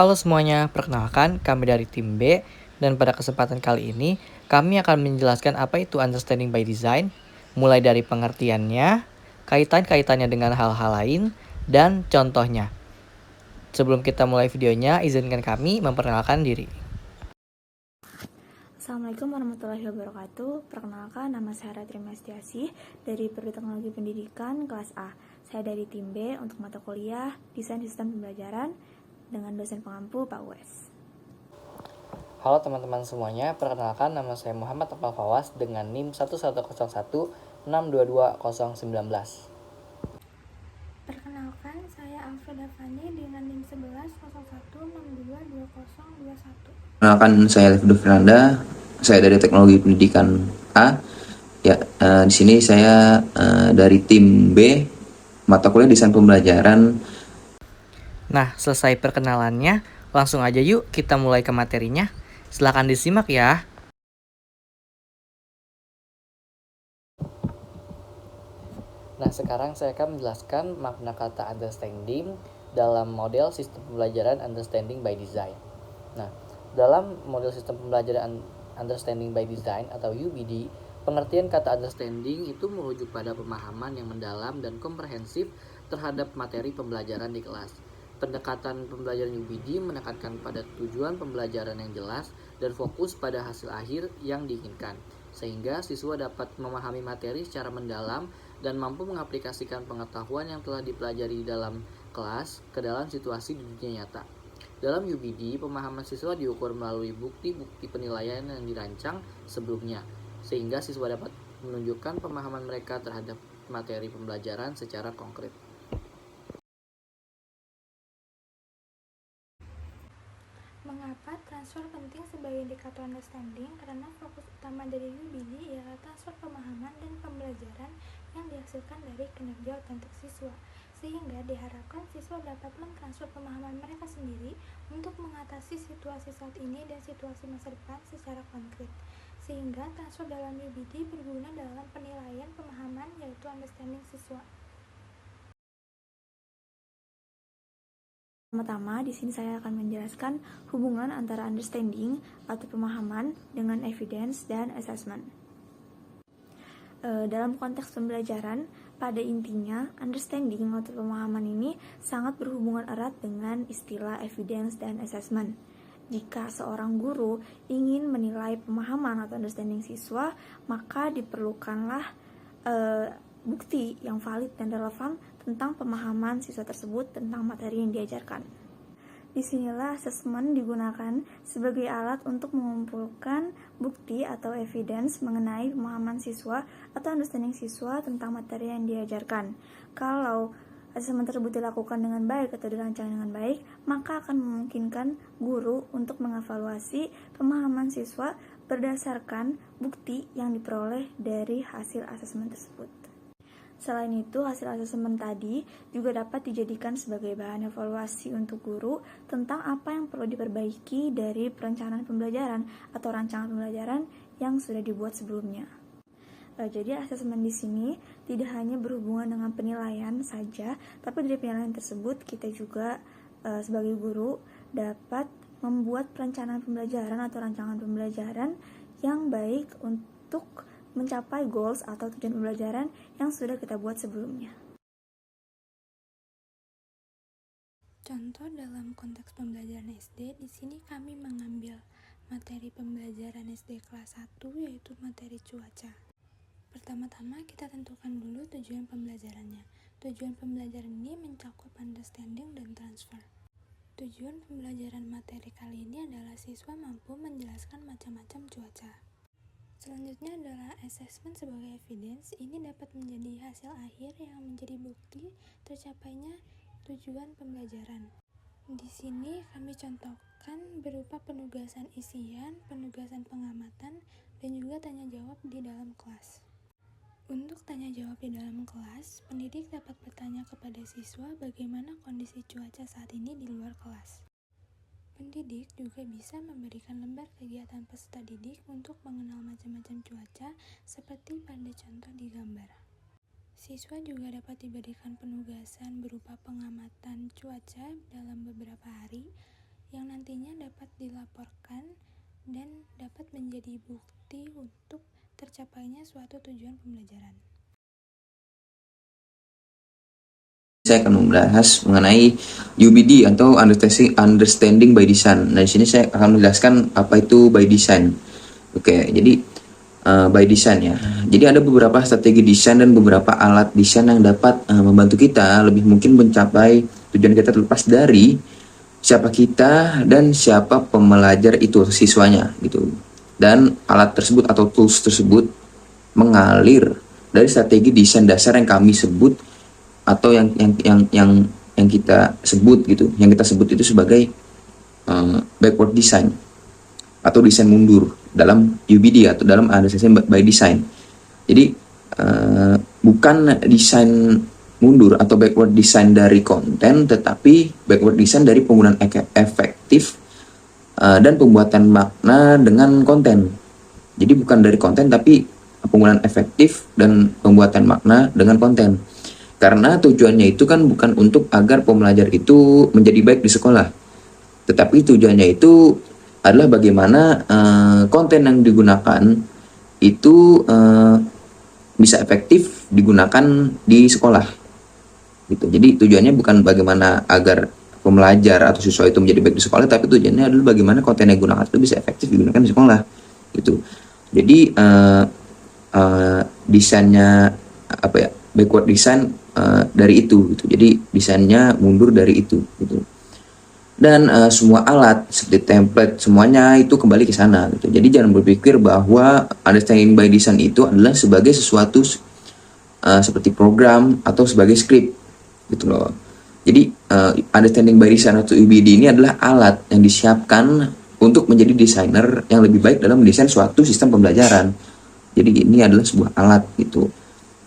Halo semuanya, perkenalkan kami dari tim B dan pada kesempatan kali ini kami akan menjelaskan apa itu understanding by design, mulai dari pengertiannya, kaitannya dengan hal-hal lain, dan contohnya. Sebelum kita mulai videonya, izinkan kami memperkenalkan diri. Assalamualaikum warahmatullahi wabarakatuh. Perkenalkan, nama saya Ratri Mestiasih dari Prodi Teknologi Pendidikan kelas A. Saya dari tim B untuk mata kuliah Desain Sistem Pembelajaran dengan dosen pengampu Pak Wes. Halo teman-teman semuanya, perkenalkan nama saya Muhammad Akmal Fawas dengan NIM 1101622019. Perkenalkan, saya Alfreda Fani dengan NIM 1101622021. Perkenalkan, saya Levdo Fernanda, saya dari Teknologi Pendidikan A. Ya, di sini saya dari tim B, mata kuliah Desain Pembelajaran. Nah, selesai perkenalannya, langsung aja yuk kita mulai ke materinya. Silakan disimak ya. Nah, sekarang saya akan menjelaskan makna kata understanding dalam model sistem pembelajaran understanding by design. Nah, dalam model sistem pembelajaran understanding by design atau UBD, pengertian kata understanding itu merujuk pada pemahaman yang mendalam dan komprehensif terhadap materi pembelajaran di kelas. Pendekatan pembelajaran UBD menekankan pada tujuan pembelajaran yang jelas dan fokus pada hasil akhir yang diinginkan, sehingga siswa dapat memahami materi secara mendalam dan mampu mengaplikasikan pengetahuan yang telah dipelajari di dalam kelas ke dalam situasi di dunia nyata. Dalam UBD, pemahaman siswa diukur melalui bukti-bukti penilaian yang dirancang sebelumnya, sehingga siswa dapat menunjukkan pemahaman mereka terhadap materi pembelajaran secara konkret. Mengapa transfer penting sebagai indikator understanding? Karena fokus utama dari UBD ialah transfer pemahaman dan pembelajaran yang dihasilkan dari kinerja otentik siswa, sehingga diharapkan siswa dapat mentransfer pemahaman mereka sendiri untuk mengatasi situasi saat ini dan situasi masa depan secara konkret. Sehingga transfer dalam UBD berguna dalam penilaian pemahaman, yaitu understanding siswa. Pertama, di sini saya akan menjelaskan hubungan antara understanding atau pemahaman dengan evidence dan assessment. Dalam konteks pembelajaran, pada intinya, understanding atau pemahaman ini sangat berhubungan erat dengan istilah evidence dan assessment. Jika seorang guru ingin menilai pemahaman atau understanding siswa, maka diperlukanlah bukti yang valid dan relevan tentang pemahaman siswa tersebut tentang materi yang diajarkan. Disinilah assessment digunakan sebagai alat untuk mengumpulkan bukti atau evidence mengenai pemahaman siswa atau understanding siswa tentang materi yang diajarkan. Kalau assessment tersebut dilakukan dengan baik atau dirancang dengan baik, maka akan memungkinkan guru untuk mengevaluasi pemahaman siswa berdasarkan bukti yang diperoleh dari hasil assessment tersebut. Selain itu, hasil asesmen tadi juga dapat dijadikan sebagai bahan evaluasi untuk guru tentang apa yang perlu diperbaiki dari perencanaan pembelajaran atau rancangan pembelajaran yang sudah dibuat sebelumnya. Jadi asesmen di sini tidak hanya berhubungan dengan penilaian saja, tapi dari penilaian tersebut kita juga sebagai guru dapat membuat perencanaan pembelajaran atau rancangan pembelajaran yang baik untuk mencapai goals atau tujuan pembelajaran yang sudah kita buat sebelumnya. Contoh dalam konteks pembelajaran SD, di sini kami mengambil materi pembelajaran SD kelas 1, yaitu materi cuaca. Pertama-tama kita tentukan dulu tujuan pembelajarannya. Tujuan pembelajaran ini mencakup understanding dan transfer. Tujuan pembelajaran materi kali ini adalah siswa mampu menjelaskan macam-macam cuaca. Selanjutnya adalah assessment sebagai evidence. Ini dapat menjadi hasil akhir yang menjadi bukti tercapainya tujuan pembelajaran. Di sini kami contohkan berupa penugasan isian, penugasan pengamatan, dan juga tanya jawab di dalam kelas. Untuk tanya jawab di dalam kelas, pendidik dapat bertanya kepada siswa bagaimana kondisi cuaca saat ini di luar kelas. Pendidik juga bisa memberikan lembar kegiatan peserta didik untuk mengenal macam-macam cuaca seperti pada contoh di gambar. Siswa juga dapat diberikan penugasan berupa pengamatan cuaca dalam beberapa hari yang nantinya dapat dilaporkan dan dapat menjadi bukti untuk tercapainya suatu tujuan pembelajaran. Saya akan membahas mengenai UBD atau Understanding by Design. Nah, di sini saya akan menjelaskan apa itu by design. Oke, jadi by design ya. Jadi ada beberapa strategi desain dan beberapa alat desain yang dapat membantu kita lebih mungkin mencapai tujuan kita terlepas dari siapa kita dan siapa pembelajar itu, siswanya gitu. Dan alat tersebut atau tools tersebut mengalir dari strategi desain dasar yang kami sebut atau yang kita sebut gitu, yang kita sebut itu sebagai backward design atau desain mundur dalam UBD atau dalam Understanding by Design. Jadi bukan desain mundur atau backward design dari konten, tetapi backward design dari penggunaan efektif dan pembuatan makna dengan konten. Jadi bukan dari konten, tapi penggunaan efektif dan pembuatan makna dengan konten. Karena tujuannya itu kan bukan untuk agar pembelajar itu menjadi baik di sekolah, tetapi tujuannya itu adalah bagaimana konten yang digunakan itu bisa efektif digunakan di sekolah gitu. Jadi tujuannya bukan bagaimana agar pembelajar atau siswa itu menjadi baik di sekolah, tapi tujuannya adalah bagaimana konten yang digunakan itu bisa efektif digunakan di sekolah gitu. Jadi desainnya apa ya, backward design dari itu gitu. Jadi desainnya mundur dari itu gitu. Dan semua alat seperti template semuanya itu kembali ke sana gitu. Jadi jangan berpikir bahwa Understanding by Design itu adalah sebagai sesuatu seperti program atau sebagai script gitu loh. Jadi Understanding by Design atau UBD ini adalah alat yang disiapkan untuk menjadi desainer yang lebih baik dalam mendesain suatu sistem pembelajaran. Jadi ini adalah sebuah alat gitu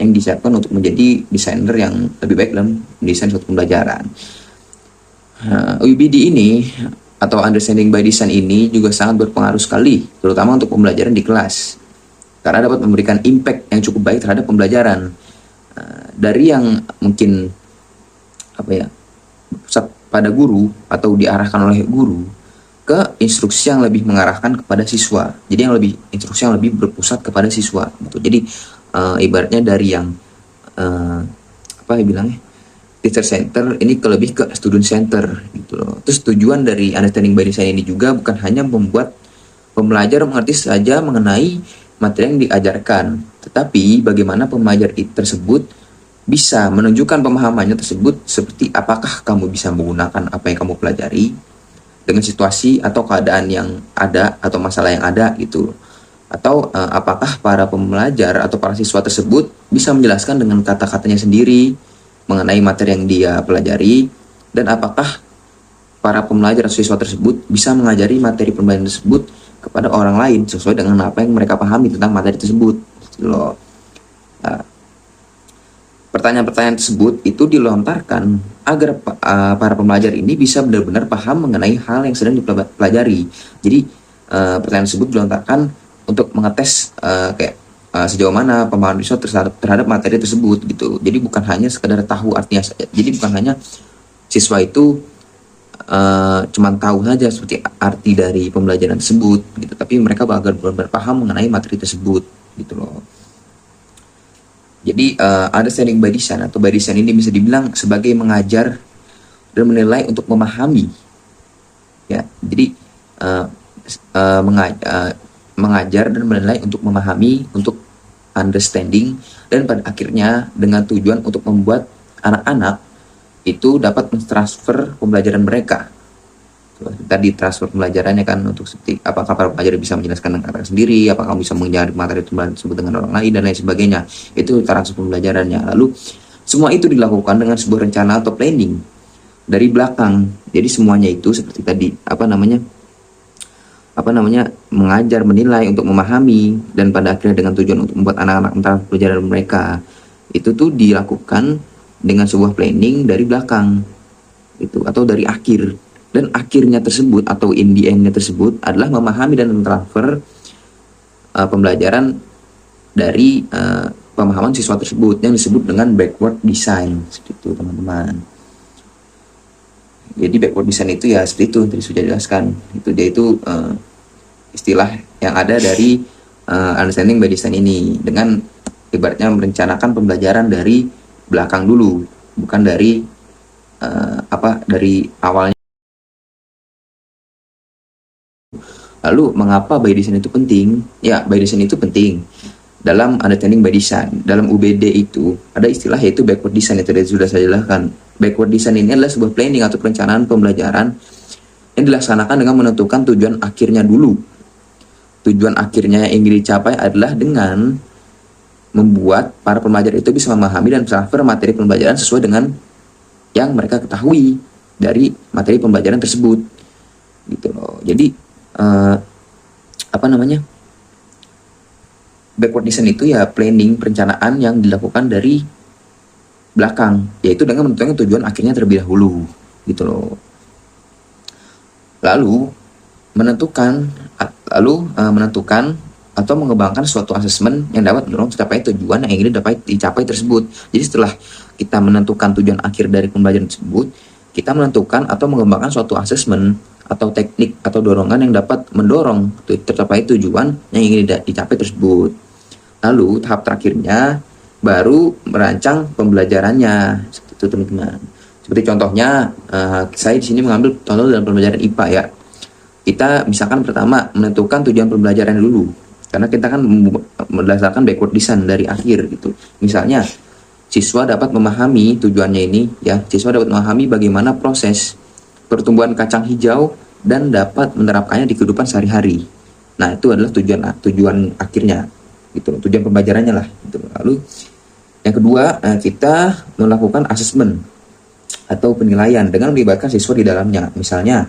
yang disiapkan untuk menjadi desainer yang lebih baik dalam mendesain suatu pembelajaran. UBD ini atau Understanding by Design ini juga sangat berpengaruh sekali, terutama untuk pembelajaran di kelas, karena dapat memberikan impact yang cukup baik terhadap pembelajaran. Dari yang mungkin apa ya, pusat pada guru atau diarahkan oleh guru ke instruksi yang lebih mengarahkan kepada siswa. Jadi yang lebih instruksi yang lebih berpusat kepada siswa gitu. Jadi ibaratnya dari yang apa ya bilangnya, teacher center ini lebih ke student center gitu loh. Terus tujuan dari Understanding by Design ini juga bukan hanya membuat pembelajar mengerti saja mengenai materi yang diajarkan, tetapi bagaimana pembelajar tersebut bisa menunjukkan pemahamannya tersebut, seperti apakah kamu bisa menggunakan apa yang kamu pelajari dengan situasi atau keadaan yang ada atau masalah yang ada gitu. Atau apakah para pembelajar atau para siswa tersebut bisa menjelaskan dengan kata-katanya sendiri mengenai materi yang dia pelajari, dan apakah para pembelajar atau siswa tersebut bisa mengajari materi pembelajaran tersebut kepada orang lain sesuai dengan apa yang mereka pahami tentang materi tersebut gitu loh. Pertanyaan-pertanyaan tersebut itu dilontarkan agar para pembelajar ini bisa benar-benar paham mengenai hal yang sedang dipelajari. Jadi pertanyaan tersebut dilontarkan untuk mengetes kayak sejauh mana pemahaman siswa terhadap materi tersebut gitu. Jadi bukan hanya sekedar tahu artinya saja. Jadi bukan hanya siswa itu cuman tahu saja seperti arti dari pembelajaran tersebut gitu, tapi mereka agar benar-benar paham mengenai materi tersebut gitu loh. Jadi Understanding by Design atau by design ini bisa dibilang sebagai mengajar dan menilai untuk memahami ya. Jadi mengajar dan menilai untuk memahami, untuk understanding, dan pada akhirnya dengan tujuan untuk membuat anak-anak itu dapat mentransfer pembelajaran mereka. Tadi transfer pembelajarannya kan untuk seperti apakah para pelajar bisa menjelaskan dengan kata sendiri, apakah bisa mengajar materi tersebut dengan orang lain dan lain sebagainya. Itu transfer pembelajarannya. Lalu semua itu dilakukan dengan sebuah rencana atau planning dari belakang. Jadi semuanya itu seperti tadi mengajar, menilai untuk memahami, dan pada akhirnya dengan tujuan untuk membuat anak-anak mentransfer pelajaran mereka. Itu tuh dilakukan dengan sebuah planning dari belakang itu atau dari akhir. Dan akhirnya tersebut atau in the end-nya tersebut adalah memahami dan mentransfer pembelajaran dari pemahaman siswa tersebut yang disebut dengan backward design seperti itu teman-teman. Jadi backward design itu ya seperti itu tadi sudah jelaskan. Itu dia itu istilah yang ada dari understanding by design ini, dengan ibaratnya merencanakan pembelajaran dari belakang dulu, bukan dari dari awalnya. Lalu mengapa by design itu penting? Ya, by design itu penting dalam understanding by design. Dalam UBD itu ada istilah yaitu backward design, itu sudah saya jelaskan. Backward design ini adalah sebuah planning atau perencanaan pembelajaran yang dilaksanakan dengan menentukan tujuan akhirnya dulu. Tujuan akhirnya yang ingin dicapai adalah dengan membuat para pembelajar itu bisa memahami dan transfer materi pembelajaran sesuai dengan yang mereka ketahui dari materi pembelajaran tersebut, gitu loh. Jadi backward design itu ya planning, perencanaan yang dilakukan dari belakang, yaitu dengan menentukan tujuan akhirnya terlebih dahulu, gitu loh. Lalu menentukan atau mengembangkan suatu asesmen yang dapat mendorong tercapai tujuan yang ingin dicapai tersebut. Jadi setelah kita menentukan tujuan akhir dari pembelajaran tersebut, kita menentukan atau mengembangkan suatu asesmen atau teknik atau dorongan yang dapat mendorong tercapai tujuan yang ingin dicapai tersebut. Lalu tahap terakhirnya baru merancang pembelajarannya, seperti itu teman-teman. Seperti contohnya, saya di sini mengambil contoh dalam pembelajaran IPA ya. Kita misalkan pertama menentukan tujuan pembelajaran dulu, karena kita kan berdasarkan backward design dari akhir gitu. Misalnya siswa dapat memahami tujuannya ini ya, siswa dapat memahami bagaimana proses pertumbuhan kacang hijau dan dapat menerapkannya di kehidupan sehari-hari. Nah, itu adalah tujuan akhirnya gitu, tujuan pembelajarannya lah gitu. Lalu yang kedua, kita melakukan asesmen atau penilaian dengan melibatkan siswa di dalamnya. Misalnya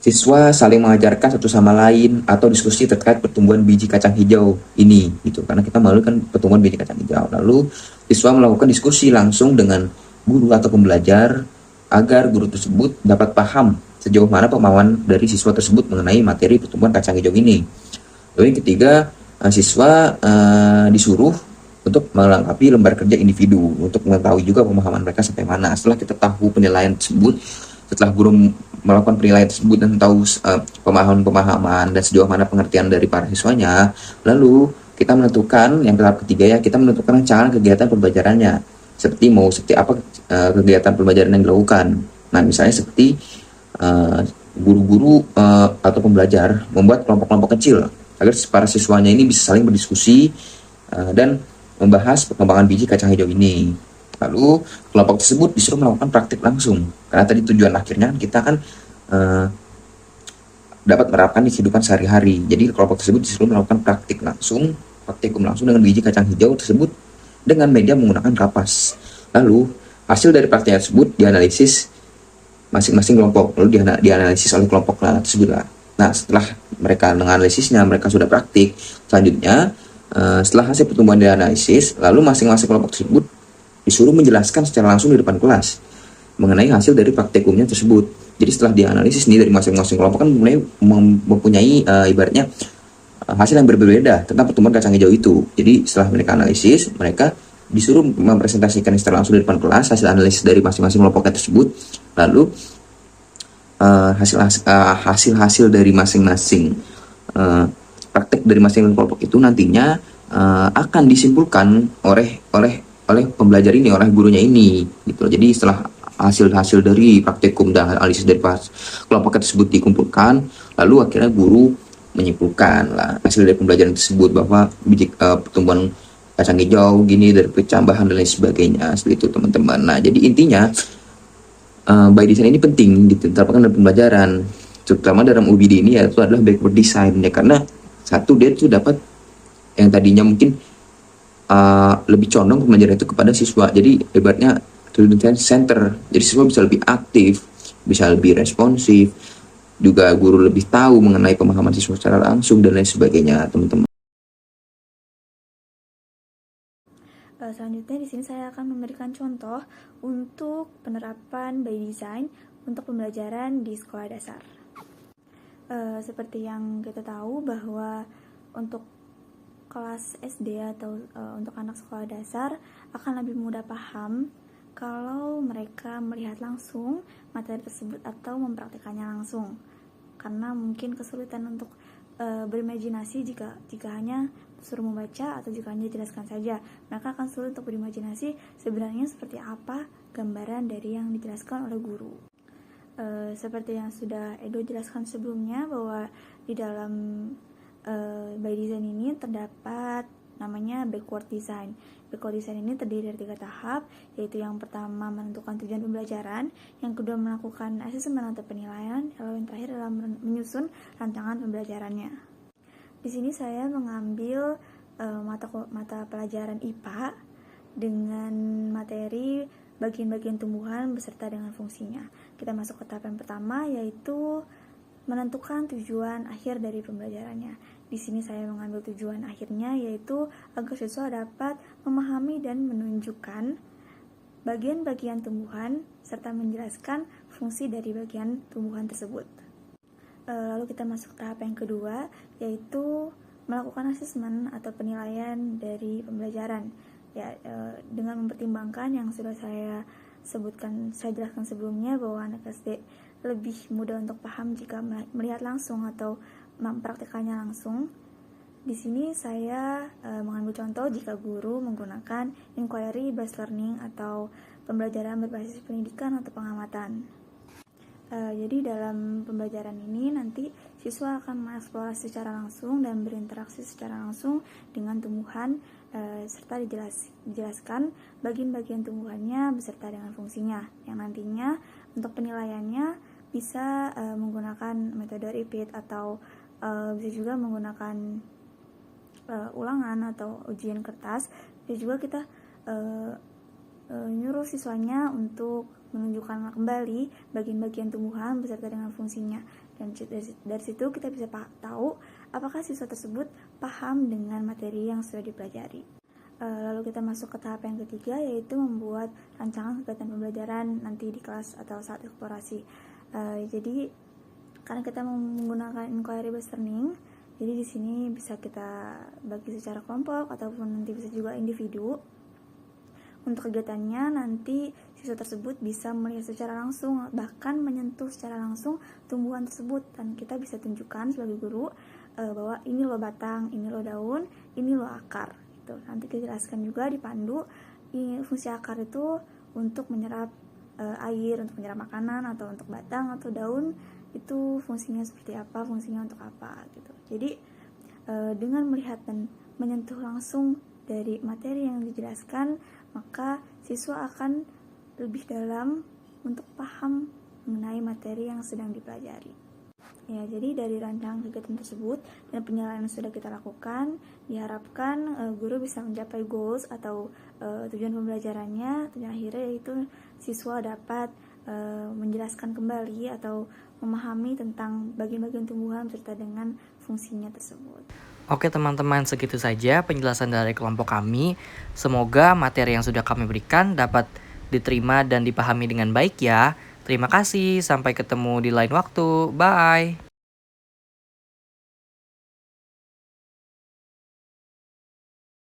siswa saling mengajarkan satu sama lain atau diskusi terkait pertumbuhan biji kacang hijau ini gitu, karena kita melakukan pertumbuhan biji kacang hijau. Lalu siswa melakukan diskusi langsung dengan guru atau pembelajar agar guru tersebut dapat paham sejauh mana pemahaman dari siswa tersebut mengenai materi pertumbuhan kacang hijau ini. Lalu yang ketiga, siswa disuruh untuk melengkapi lembar kerja individu untuk mengetahui juga pemahaman mereka sampai mana. Setelah kita tahu penilaian tersebut, setelah guru melakukan penilaian tersebut dan tahu pemahaman dan sejauh mana pengertian dari para siswanya, lalu kita menentukan yang tahap ketiga ya, kita menentukan rancangan kegiatan pembelajarannya. Seperti apa kegiatan pembelajaran yang dilakukan. Nah, misalnya seperti guru-guru atau pembelajar membuat kelompok-kelompok kecil agar para siswanya ini bisa saling berdiskusi dan membahas perkembangan biji kacang hijau ini. Lalu kelompok tersebut disuruh melakukan praktik langsung, karena tadi tujuan akhirnya kita kan dapat menerapkan di kehidupan sehari-hari. Jadi kelompok tersebut disuruh melakukan praktikum langsung dengan biji kacang hijau tersebut dengan media menggunakan kapas. Lalu hasil dari praktik tersebut dianalisis masing-masing kelompok, lalu dianalisis oleh kelompok tersebut lah. Nah, setelah mereka menganalisisnya, mereka sudah praktik. Selanjutnya setelah hasil pertumbuhan dianalisis, lalu masing-masing kelompok tersebut disuruh menjelaskan secara langsung di depan kelas mengenai hasil dari praktikumnya tersebut. Jadi setelah dianalisis nih dari masing-masing kelompok kan mempunyai ibaratnya hasil yang berbeda tentang pertumbuhan kacang hijau itu. Jadi setelah mereka analisis, mereka disuruh mempresentasikan secara langsung di depan kelas hasil analisis dari masing-masing kelompoknya tersebut. Lalu hasil dari masing-masing praktek dari masing-masing kelompok itu nantinya akan disimpulkan oleh pembelajar ini, oleh gurunya ini gitu. Jadi setelah hasil dari praktikum dan analisis dari kelompok tersebut dikumpulkan, lalu akhirnya guru menyimpulkan lah hasil dari pembelajaran tersebut bahwa biji pertumbuhan kacang hijau gini dari percambahan dan lain sebagainya, seperti itu teman-teman. Nah, jadi intinya by design ini penting diterapkan dalam pembelajaran, terutama dalam UBD ini, yaitu adalah backward design ya, karena satu dia itu dapat yang tadinya mungkin lebih condong pembelajaran itu kepada siswa, jadi ibaratnya student center, jadi siswa bisa lebih aktif, bisa lebih responsif, juga guru lebih tahu mengenai pemahaman siswa secara langsung dan lain sebagainya teman-teman. Selanjutnya di sini saya akan memberikan contoh untuk penerapan by design untuk pembelajaran di sekolah dasar. Seperti yang kita tahu bahwa untuk kelas SD atau untuk anak sekolah dasar akan lebih mudah paham kalau mereka melihat langsung materi tersebut atau mempraktikannya langsung, karena mungkin kesulitan untuk berimajinasi jika hanya suruh membaca atau jika hanya dijelaskan saja. Mereka akan sulit untuk berimajinasi sebenarnya seperti apa gambaran dari yang dijelaskan oleh guru. Seperti yang sudah Edo jelaskan sebelumnya, bahwa di dalam by design ini terdapat namanya backward design. Backward design ini terdiri dari 3 tahap, yaitu yang pertama menentukan tujuan pembelajaran, yang kedua melakukan asesmen atau penilaian, lalu yang terakhir adalah menyusun rancangan pembelajarannya. Di sini saya mengambil mata pelajaran IPA dengan materi bagian-bagian tumbuhan beserta dengan fungsinya. Kita masuk ke tahap yang pertama, yaitu menentukan tujuan akhir dari pembelajarannya. Di sini saya mengambil tujuan akhirnya, yaitu agar siswa dapat memahami dan menunjukkan bagian-bagian tumbuhan serta menjelaskan fungsi dari bagian tumbuhan tersebut. Lalu kita masuk tahap yang kedua, yaitu melakukan asesmen atau penilaian dari pembelajaran. Ya, dengan mempertimbangkan yang sudah saya jelaskan sebelumnya, bahwa anak SD lebih mudah untuk paham jika melihat langsung atau mempraktikannya langsung. Di sini saya mengambil contoh jika guru menggunakan inquiry based learning atau pembelajaran berbasis pendidikan atau pengamatan. Jadi dalam pembelajaran ini nanti siswa akan mengeksplorasi secara langsung dan berinteraksi secara langsung dengan tumbuhan, serta dijelaskan bagian-bagian tumbuhannya beserta dengan fungsinya, yang nantinya untuk penilaiannya bisa menggunakan metode repeat atau bisa juga menggunakan ulangan atau ujian kertas. Dan juga kita nyuruh siswanya untuk menunjukkan kembali bagian-bagian tumbuhan beserta dengan fungsinya, dan dari situ kita bisa tahu apakah siswa tersebut paham dengan materi yang sudah dipelajari. Lalu kita masuk ke tahap yang ketiga, yaitu membuat rancangan kegiatan pembelajaran nanti di kelas atau saat eksplorasi. Jadi karena kita menggunakan inquiry based learning, jadi di sini bisa kita bagi secara kelompok ataupun nanti bisa juga individu. Untuk kegiatannya nanti siswa tersebut bisa melihat secara langsung, bahkan menyentuh secara langsung tumbuhan tersebut, dan kita bisa tunjukkan sebagai guru bahwa ini loh batang, ini loh daun, ini loh akar. Gitu. Nanti kita jelaskan juga dipandu fungsi akar itu untuk menyerap air, untuk menyerap makanan, atau untuk batang atau daun itu fungsinya seperti apa, fungsinya untuk apa gitu. Jadi dengan melihat dan menyentuh langsung dari materi yang dijelaskan, maka siswa akan lebih dalam untuk paham mengenai materi yang sedang dipelajari. Ya, jadi dari rancangan kegiatan tersebut dan penilaian yang sudah kita lakukan, diharapkan guru bisa mencapai goals atau tujuan pembelajarannya. Tujuan akhirnya yaitu siswa dapat menjelaskan kembali atau memahami tentang bagian-bagian tumbuhan serta dengan fungsinya tersebut. Oke teman-teman, segitu saja penjelasan dari kelompok kami. Semoga materi yang sudah kami berikan dapat diterima dan dipahami dengan baik ya. Terima kasih, sampai ketemu di lain waktu. Bye.